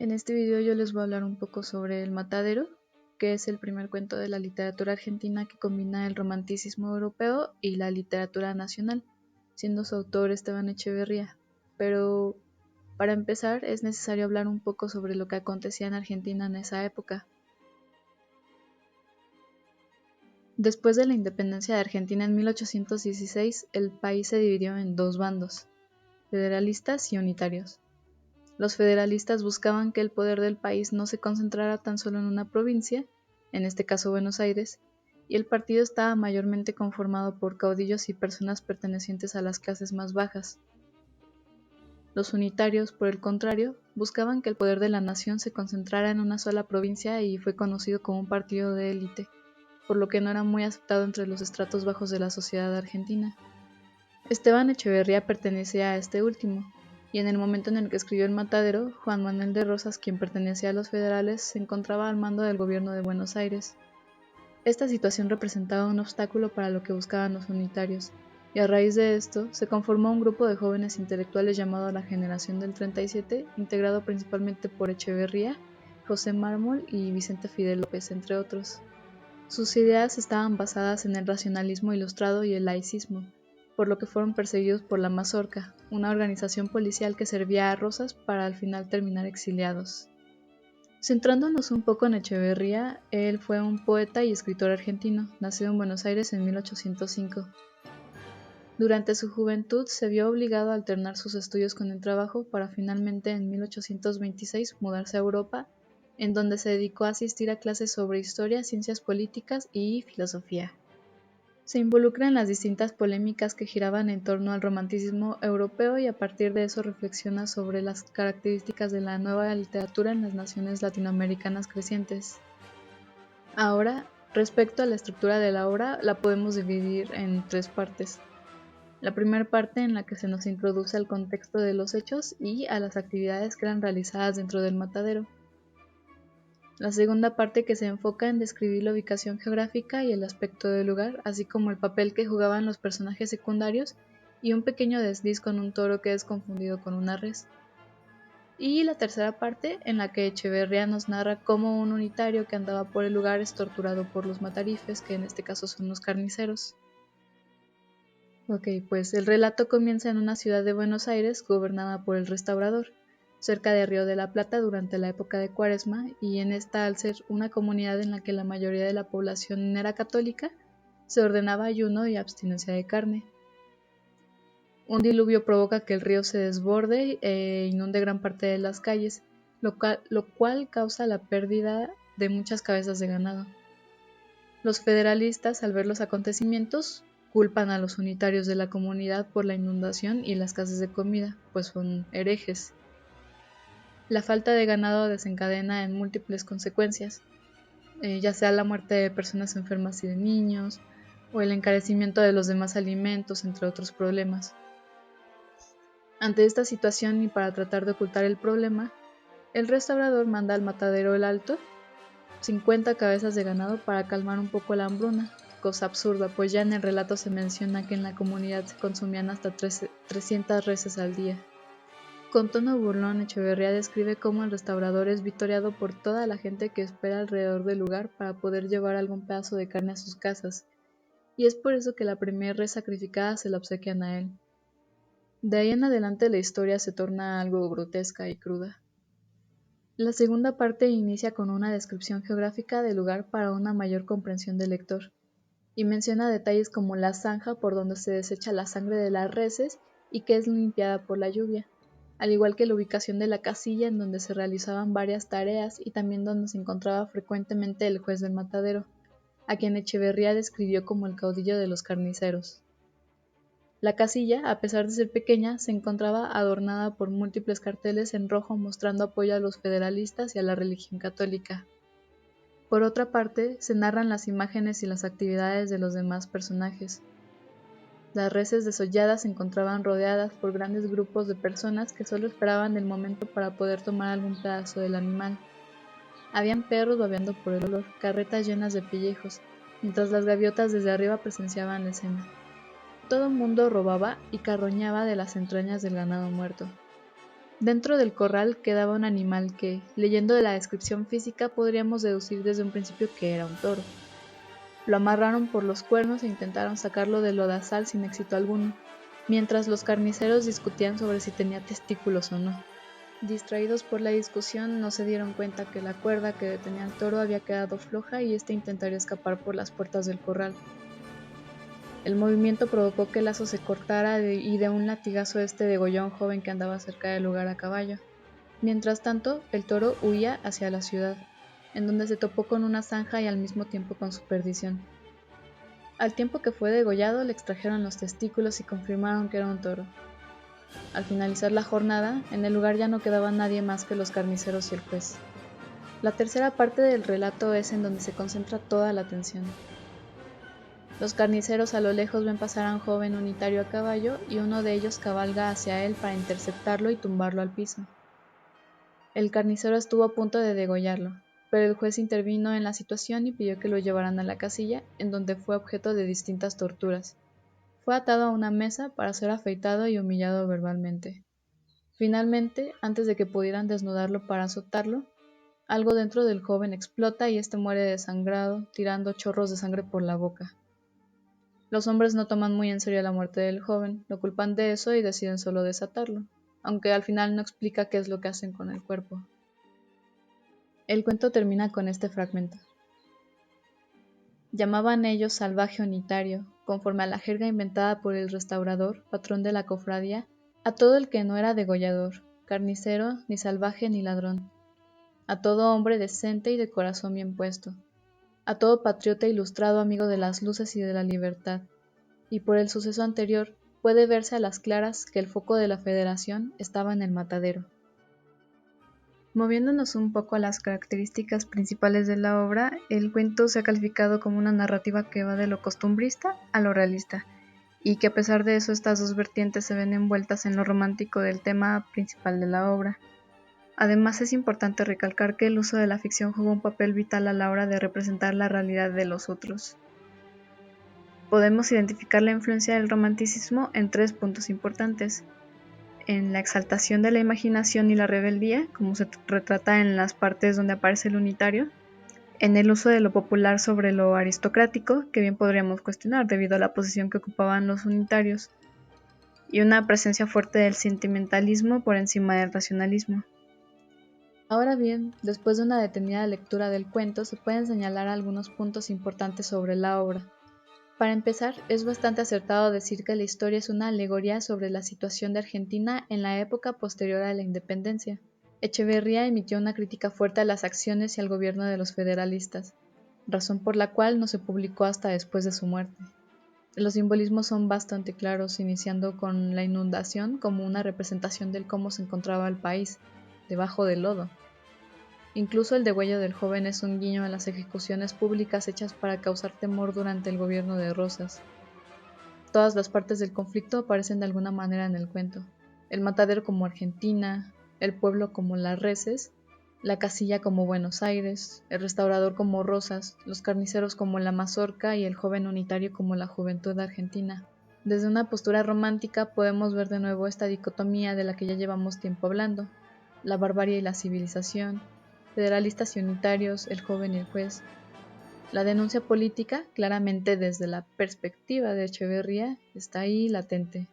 En este video yo les voy a hablar un poco sobre El Matadero, que es el primer cuento de la literatura argentina que combina el romanticismo europeo y la literatura nacional, siendo su autor Esteban Echeverría. Pero para empezar es necesario hablar un poco sobre lo que acontecía en Argentina en esa época. Después de la independencia de Argentina en 1816, el país se dividió en dos bandos, federalistas y unitarios. Los federalistas buscaban que el poder del país no se concentrara tan solo en una provincia, en este caso Buenos Aires, y el partido estaba mayormente conformado por caudillos y personas pertenecientes a las clases más bajas. Los unitarios, por el contrario, buscaban que el poder de la nación se concentrara en una sola provincia y fue conocido como un partido de élite, por lo que no era muy aceptado entre los estratos bajos de la sociedad argentina. Esteban Echeverría pertenecía a este último, y en el momento en el que escribió El Matadero, Juan Manuel de Rosas, quien pertenecía a los federales, se encontraba al mando del gobierno de Buenos Aires. Esta situación representaba un obstáculo para lo que buscaban los unitarios, y a raíz de esto se conformó un grupo de jóvenes intelectuales llamado la Generación del 37, integrado principalmente por Echeverría, José Mármol y Vicente Fidel López, entre otros. Sus ideas estaban basadas en el racionalismo ilustrado y el laicismo, por lo que fueron perseguidos por la Mazorca, una organización policial que servía a Rosas para al final terminar exiliados. Centrándonos un poco en Echeverría, él fue un poeta y escritor argentino, nacido en Buenos Aires en 1805. Durante su juventud se vio obligado a alternar sus estudios con el trabajo para finalmente en 1826 mudarse a Europa, en donde se dedicó a asistir a clases sobre historia, ciencias políticas y filosofía. Se involucra en las distintas polémicas que giraban en torno al romanticismo europeo y a partir de eso reflexiona sobre las características de la nueva literatura en las naciones latinoamericanas crecientes. Ahora, respecto a la estructura de la obra, la podemos dividir en tres partes. La primera parte en la que se nos introduce al contexto de los hechos y a las actividades que eran realizadas dentro del matadero. La segunda parte que se enfoca en describir la ubicación geográfica y el aspecto del lugar, así como el papel que jugaban los personajes secundarios y un pequeño desliz con un toro que es confundido con una res. Y la tercera parte en la que Echeverría nos narra cómo un unitario que andaba por el lugar es torturado por los matarifes, que en este caso son los carniceros. Ok, pues el relato comienza en una ciudad de Buenos Aires gobernada por el restaurador, cerca de Río de la Plata durante la época de Cuaresma, y en esta, al ser una comunidad en la que la mayoría de la población era católica, se ordenaba ayuno y abstinencia de carne. Un diluvio provoca que el río se desborde e inunde gran parte de las calles, lo cual causa la pérdida de muchas cabezas de ganado. Los federalistas, al ver los acontecimientos, culpan a los unitarios de la comunidad por la inundación y la escasez de comida, pues son herejes. La falta de ganado desencadena en múltiples consecuencias, ya sea la muerte de personas enfermas y de niños, o el encarecimiento de los demás alimentos, entre otros problemas. Ante esta situación y para tratar de ocultar el problema, el restaurador manda al matadero El Alto 50 cabezas de ganado para calmar un poco la hambruna, cosa absurda, pues ya en el relato se menciona que en la comunidad se consumían hasta 300 reses al día. Con tono burlón, Echeverría describe cómo el restaurador es vitoreado por toda la gente que espera alrededor del lugar para poder llevar algún pedazo de carne a sus casas, y es por eso que la primera res sacrificada se la obsequian a él. De ahí en adelante la historia se torna algo grotesca y cruda. La segunda parte inicia con una descripción geográfica del lugar para una mayor comprensión del lector, y menciona detalles como la zanja por donde se desecha la sangre de las reses y que es limpiada por la lluvia, al igual que la ubicación de la casilla en donde se realizaban varias tareas y también donde se encontraba frecuentemente el juez del matadero, a quien Echeverría describió como el caudillo de los carniceros. La casilla, a pesar de ser pequeña, se encontraba adornada por múltiples carteles en rojo mostrando apoyo a los federalistas y a la religión católica. Por otra parte, se narran las imágenes y las actividades de los demás personajes. Las reses desolladas se encontraban rodeadas por grandes grupos de personas que solo esperaban el momento para poder tomar algún pedazo del animal. Habían perros babeando por el olor, carretas llenas de pellejos, mientras las gaviotas desde arriba presenciaban la escena. Todo el mundo robaba y carroñaba de las entrañas del ganado muerto. Dentro del corral quedaba un animal que, leyendo de la descripción física, podríamos deducir desde un principio que era un toro. Lo amarraron por los cuernos e intentaron sacarlo del lodazal sin éxito alguno, mientras los carniceros discutían sobre si tenía testículos o no. Distraídos por la discusión, no se dieron cuenta que la cuerda que detenía al toro había quedado floja y éste intentaría escapar por las puertas del corral. El movimiento provocó que el lazo se cortara y de un latigazo este degolló a un joven que andaba cerca del lugar a caballo. Mientras tanto, el toro huía hacia la ciudad, en donde se topó con una zanja y al mismo tiempo con su perdición. Al tiempo que fue degollado, le extrajeron los testículos y confirmaron que era un toro. Al finalizar la jornada, en el lugar ya no quedaba nadie más que los carniceros y el juez. La tercera parte del relato es en donde se concentra toda la atención. Los carniceros a lo lejos ven pasar a un joven unitario a caballo y uno de ellos cabalga hacia él para interceptarlo y tumbarlo al piso. El carnicero estuvo a punto de degollarlo, pero el juez intervino en la situación y pidió que lo llevaran a la casilla, en donde fue objeto de distintas torturas. Fue atado a una mesa para ser afeitado y humillado verbalmente. Finalmente, antes de que pudieran desnudarlo para azotarlo, algo dentro del joven explota y este muere desangrado, tirando chorros de sangre por la boca. Los hombres no toman muy en serio la muerte del joven, lo culpan de eso y deciden solo desatarlo, aunque al final no explica qué es lo que hacen con el cuerpo. El cuento termina con este fragmento. Llamaban ellos salvaje unitario, conforme a la jerga inventada por el restaurador, patrón de la cofradía, a todo el que no era degollador, carnicero, ni salvaje ni ladrón, a todo hombre decente y de corazón bien puesto, a todo patriota ilustrado amigo de las luces y de la libertad, y por el suceso anterior puede verse a las claras que el foco de la Federación estaba en el matadero. Moviéndonos un poco a las características principales de la obra, el cuento se ha calificado como una narrativa que va de lo costumbrista a lo realista, y que a pesar de eso estas dos vertientes se ven envueltas en lo romántico del tema principal de la obra. Además es importante recalcar que el uso de la ficción jugó un papel vital a la hora de representar la realidad de los otros. Podemos identificar la influencia del romanticismo en 3 puntos importantes: en la exaltación de la imaginación y la rebeldía, como se retrata en las partes donde aparece el unitario; en el uso de lo popular sobre lo aristocrático, que bien podríamos cuestionar debido a la posición que ocupaban los unitarios; y una presencia fuerte del sentimentalismo por encima del racionalismo. Ahora bien, después de una detenida lectura del cuento, se pueden señalar algunos puntos importantes sobre la obra. Para empezar, es bastante acertado decir que la historia es una alegoría sobre la situación de Argentina en la época posterior a la independencia. Echeverría emitió una crítica fuerte a las acciones y al gobierno de los federalistas, razón por la cual no se publicó hasta después de su muerte. Los simbolismos son bastante claros, iniciando con la inundación como una representación de cómo se encontraba el país, debajo del lodo. Incluso el degüello del joven es un guiño a las ejecuciones públicas hechas para causar temor durante el gobierno de Rosas. Todas las partes del conflicto aparecen de alguna manera en el cuento: el matadero como Argentina, el pueblo como Las Reses, la casilla como Buenos Aires, el restaurador como Rosas, los carniceros como la mazorca y el joven unitario como la juventud argentina. Desde una postura romántica podemos ver de nuevo esta dicotomía de la que ya llevamos tiempo hablando: la barbarie y la civilización, federalistas y unitarios, el joven y el juez. La denuncia política, claramente desde la perspectiva de Echeverría, está ahí latente.